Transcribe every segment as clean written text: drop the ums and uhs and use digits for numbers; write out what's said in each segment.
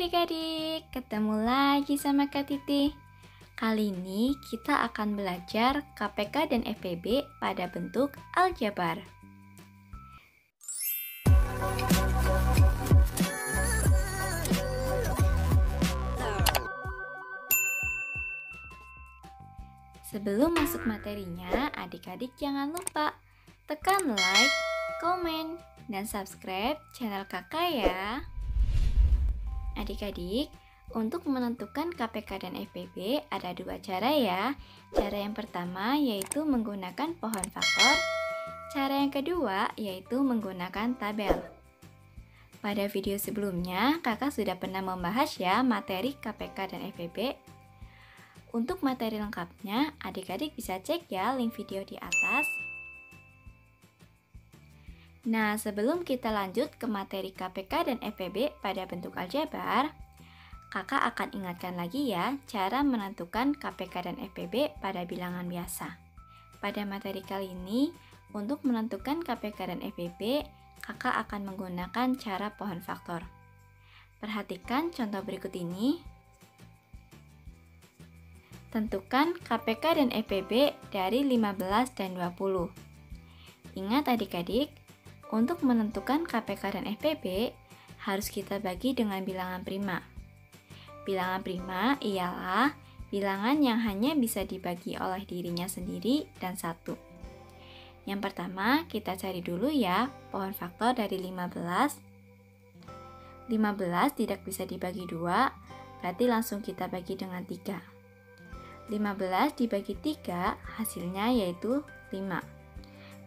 adik-adik, ketemu lagi sama Kak Titi. Kali ini kita akan belajar KPK dan FPB pada bentuk aljabar. Sebelum masuk materinya, adik-adik jangan lupa tekan like, komen, dan subscribe channel kakak ya. Adik-adik, untuk menentukan KPK dan FPB ada dua cara ya. Cara yang pertama yaitu menggunakan pohon faktor. Cara yang kedua yaitu menggunakan tabel. Pada video sebelumnya, kakak sudah pernah membahas ya materi KPK dan FPB. Untuk materi lengkapnya, adik-adik bisa cek ya link video di atas. Nah, sebelum kita lanjut ke materi KPK dan FPB pada bentuk aljabar, kakak akan ingatkan lagi ya cara menentukan KPK dan FPB pada bilangan biasa. Pada materi kali ini, untuk menentukan KPK dan FPB, kakak akan menggunakan cara pohon faktor. Perhatikan contoh berikut ini. Tentukan KPK dan FPB dari 15 dan 20. Ingat adik-adik, untuk menentukan KPK dan FPB harus kita bagi dengan bilangan prima. Bilangan prima ialah bilangan yang hanya bisa dibagi oleh dirinya sendiri dan satu. Yang pertama, kita cari dulu ya pohon faktor dari 15. 15 tidak bisa dibagi 2, berarti langsung kita bagi dengan 3. 15 dibagi 3 hasilnya yaitu 5.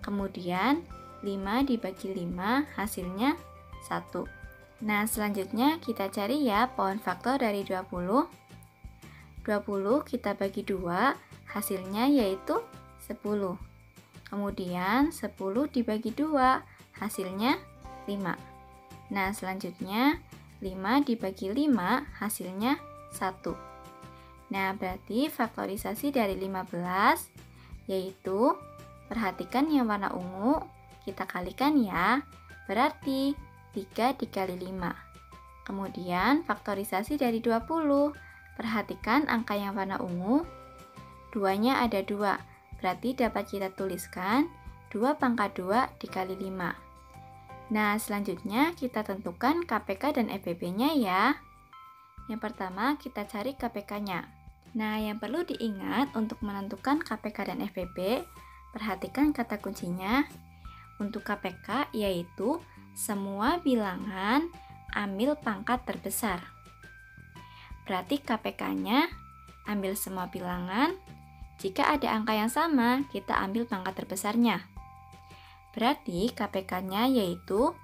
Kemudian 5 dibagi 5 hasilnya 1. Nah, selanjutnya kita cari ya pohon faktor dari 20. 20 kita bagi 2 hasilnya yaitu 10. Kemudian 10 dibagi 2 hasilnya 5. Nah, selanjutnya 5 dibagi 5 hasilnya 1. Nah, berarti faktorisasi dari 15 yaitu, perhatikan yang warna ungu, kita kalikan ya, berarti 3 dikali 5. Kemudian faktorisasi dari 20, perhatikan angka yang warna ungu, 2-nya ada 2, berarti dapat kita tuliskan 2 pangkat 2 dikali 5. Nah, selanjutnya kita tentukan KPK dan FPB-nya ya. Yang pertama, kita cari KPK-nya. Nah, yang perlu diingat untuk menentukan KPK dan FPB, perhatikan kata kuncinya. Untuk KPK yaitu semua bilangan ambil pangkat terbesar. Berarti KPK-nya ambil semua bilangan. Jika ada angka yang sama, kita ambil pangkat terbesarnya. Berarti KPK-nya yaitu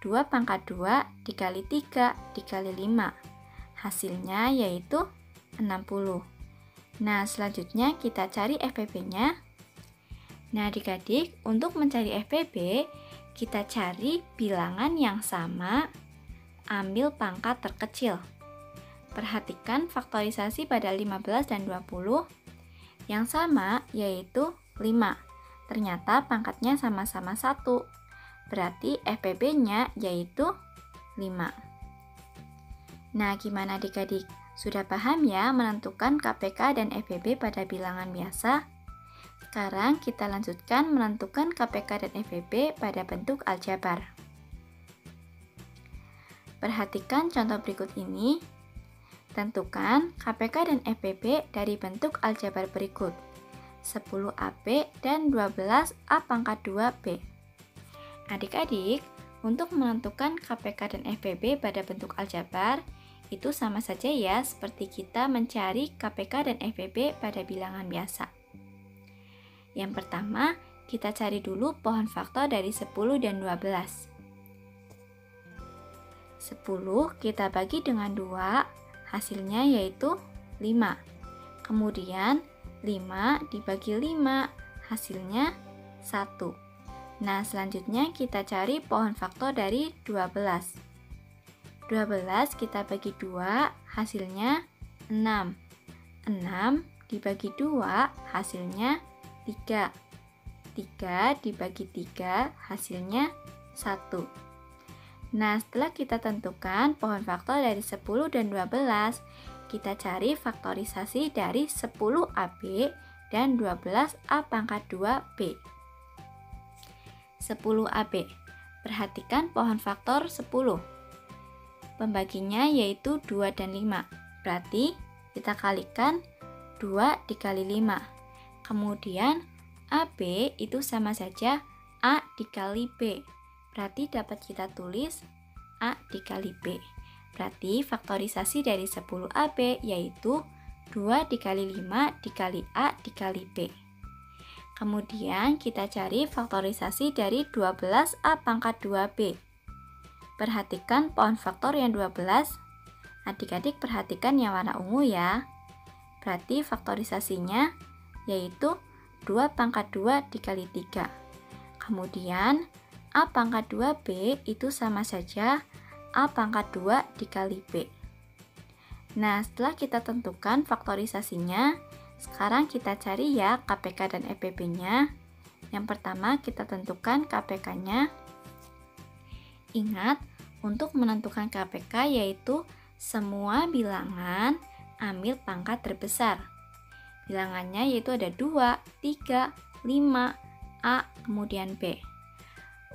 2 pangkat 2 dikali 3 dikali 5. Hasilnya yaitu 60. Nah, selanjutnya kita cari FPB-nya. Nah, adik-adik, untuk mencari FPB, kita cari bilangan yang sama, ambil pangkat terkecil. Perhatikan faktorisasi pada 15 dan 20. Yang sama yaitu 5. Ternyata pangkatnya sama-sama 1. Berarti FPB-nya yaitu 5. Nah, gimana adik-adik? Sudah paham ya menentukan KPK dan FPB pada bilangan biasa? Sekarang kita lanjutkan menentukan KPK dan FPB pada bentuk aljabar. Perhatikan contoh berikut ini. Tentukan KPK dan FPB dari bentuk aljabar berikut. 10AB dan 12A pangkat 2B. Adik-adik, untuk menentukan KPK dan FPB pada bentuk aljabar, itu sama saja ya seperti kita mencari KPK dan FPB pada bilangan biasa. Yang pertama, kita cari dulu pohon faktor dari 10 dan 12. 10 kita bagi dengan 2, hasilnya yaitu 5. Kemudian 5 dibagi 5, hasilnya 1. Nah, selanjutnya kita cari pohon faktor dari 12. 12 kita bagi 2, hasilnya 6. 6 dibagi 2, hasilnya 3. 3 dibagi 3, hasilnya 1. Nah, setelah kita tentukan pohon faktor dari 10 dan 12, kita cari faktorisasi dari 10AB dan 12A pangkat 2B. 10AB. Perhatikan pohon faktor 10. Pembaginya yaitu 2 dan 5. Berarti kita kalikan 2 dikali 5. Kemudian AB itu sama saja A dikali B. Berarti dapat kita tulis A dikali B. Berarti faktorisasi dari 10AB yaitu 2 dikali 5 dikali A dikali B. Kemudian kita cari faktorisasi dari 12A pangkat 2B. Perhatikan pohon faktor yang 12. Adik-adik perhatikan yang warna ungu ya. Berarti faktorisasinya yaitu 2 pangkat 2 dikali 3. Kemudian A pangkat 2B itu sama saja A pangkat 2 dikali B. Nah, setelah kita tentukan faktorisasinya, sekarang kita cari ya KPK dan EPB-nya. Yang pertama kita tentukan KPK-nya. Ingat, untuk menentukan KPK yaitu semua bilangan ambil pangkat terbesar. Bilangannya yaitu ada 2, 3, 5, A, kemudian B.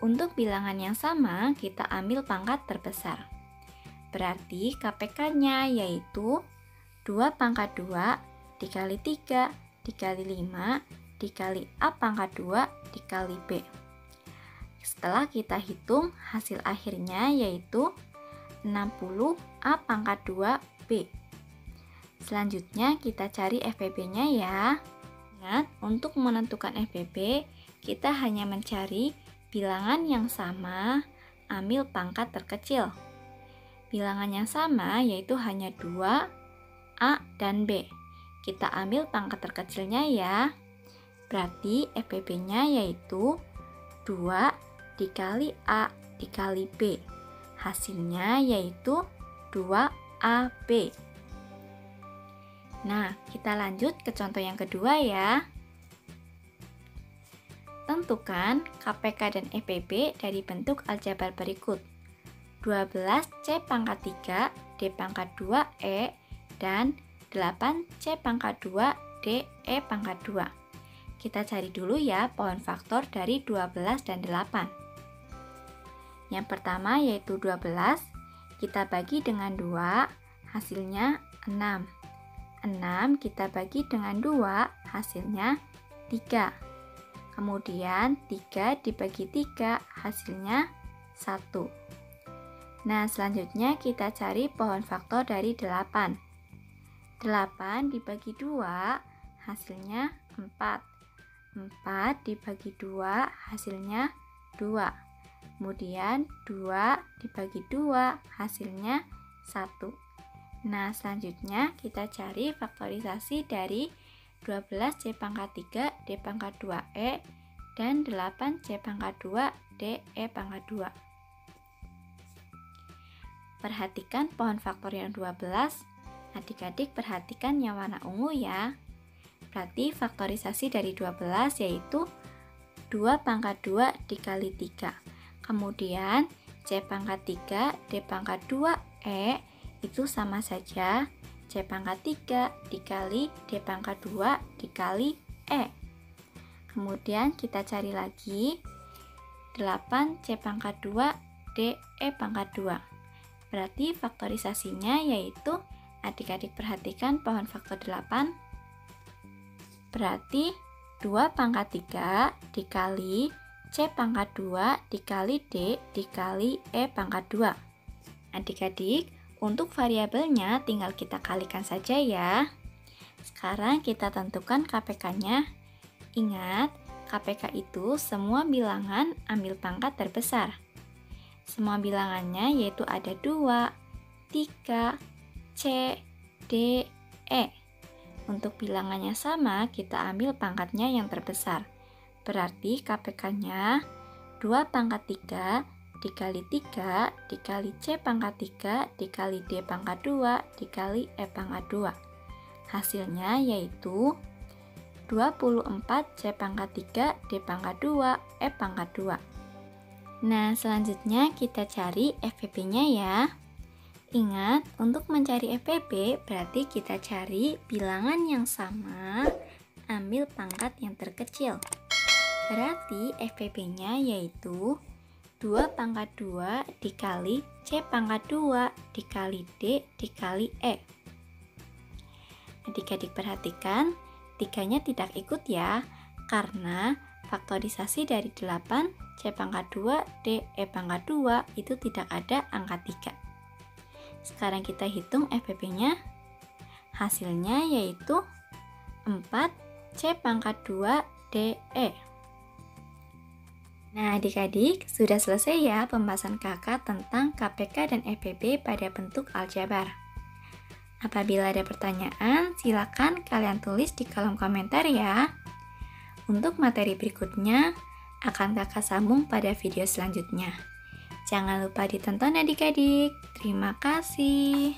Untuk bilangan yang sama, kita ambil pangkat terbesar. Berarti KPK-nya yaitu 2 pangkat 2 dikali 3 dikali 5 dikali A pangkat 2 dikali B. Setelah kita hitung, hasil akhirnya yaitu 60 A pangkat 2 B. Selanjutnya kita cari FPB-nya ya. Ingat, untuk menentukan FPB, kita hanya mencari bilangan yang sama, ambil pangkat terkecil. Bilangan yang sama yaitu hanya 2, A dan B. Kita ambil pangkat terkecilnya ya. Berarti FPB-nya yaitu 2 dikali A dikali B. Hasilnya yaitu 2AB. Nah, kita lanjut ke contoh yang kedua ya. Tentukan KPK dan EPB dari bentuk aljabar berikut. 12C pangkat 3 D pangkat 2E dan 8C pangkat 2 D E pangkat 2. Kita cari dulu ya pohon faktor dari 12 dan 8. Yang pertama yaitu 12, kita bagi dengan 2, hasilnya 6. 6 kita bagi dengan 2, hasilnya 3. Kemudian 3 dibagi 3, hasilnya 1. Nah, selanjutnya kita cari pohon faktor dari 8. 8 dibagi 2, hasilnya 4. 4 dibagi 2, hasilnya 2. Kemudian 2 dibagi 2, hasilnya 1. Nah, selanjutnya kita cari faktorisasi dari 12C pangkat 3 D pangkat 2E dan 8C pangkat 2 D E pangkat 2. Perhatikan pohon faktor yang 12. Adik-adik perhatikan yang warna ungu ya. Berarti faktorisasi dari 12 yaitu 2 pangkat 2 dikali 3. Kemudian C pangkat 3 D pangkat 2E itu sama saja C pangkat 3 dikali D pangkat 2 dikali E. Kemudian kita cari lagi 8 C pangkat 2 D E pangkat 2. Berarti faktorisasinya yaitu, adik-adik perhatikan pohon faktor 8. Berarti 2 pangkat 3 dikali C pangkat 2 dikali D dikali E pangkat 2. Adik-adik, untuk variabelnya tinggal kita kalikan saja ya. Sekarang kita tentukan KPK-nya. Ingat, KPK itu semua bilangan ambil pangkat terbesar. Semua bilangannya yaitu ada 2, 3, C, D, E. Untuk bilangannya sama, kita ambil pangkatnya yang terbesar. Berarti KPK-nya 2 pangkat 3 dikali 3 dikali C pangkat 3 dikali D pangkat 2 dikali E pangkat 2. Hasilnya yaitu 24 C pangkat 3 D pangkat 2 E pangkat 2. Nah, selanjutnya kita cari FPP-nya ya. Ingat, untuk mencari FPP berarti kita cari bilangan yang sama, ambil pangkat yang terkecil. Berarti FPP-nya yaitu 2 pangkat 2 dikali C pangkat 2 dikali D dikali E. Adik-adik perhatikan, 3-nya tidak ikut ya, karena faktorisasi dari 8, C pangkat 2, D, E pangkat 2 itu tidak ada angka 3. Sekarang kita hitung FPP-nya. Hasilnya yaitu 4, C pangkat 2, D, E. Nah, adik-adik, sudah selesai ya pembahasan kakak tentang KPK dan FPP pada bentuk aljabar. Apabila ada pertanyaan, silakan kalian tulis di kolom komentar ya. Untuk materi berikutnya, akan kakak sambung pada video selanjutnya. Jangan lupa ditonton adik-adik. Terima kasih.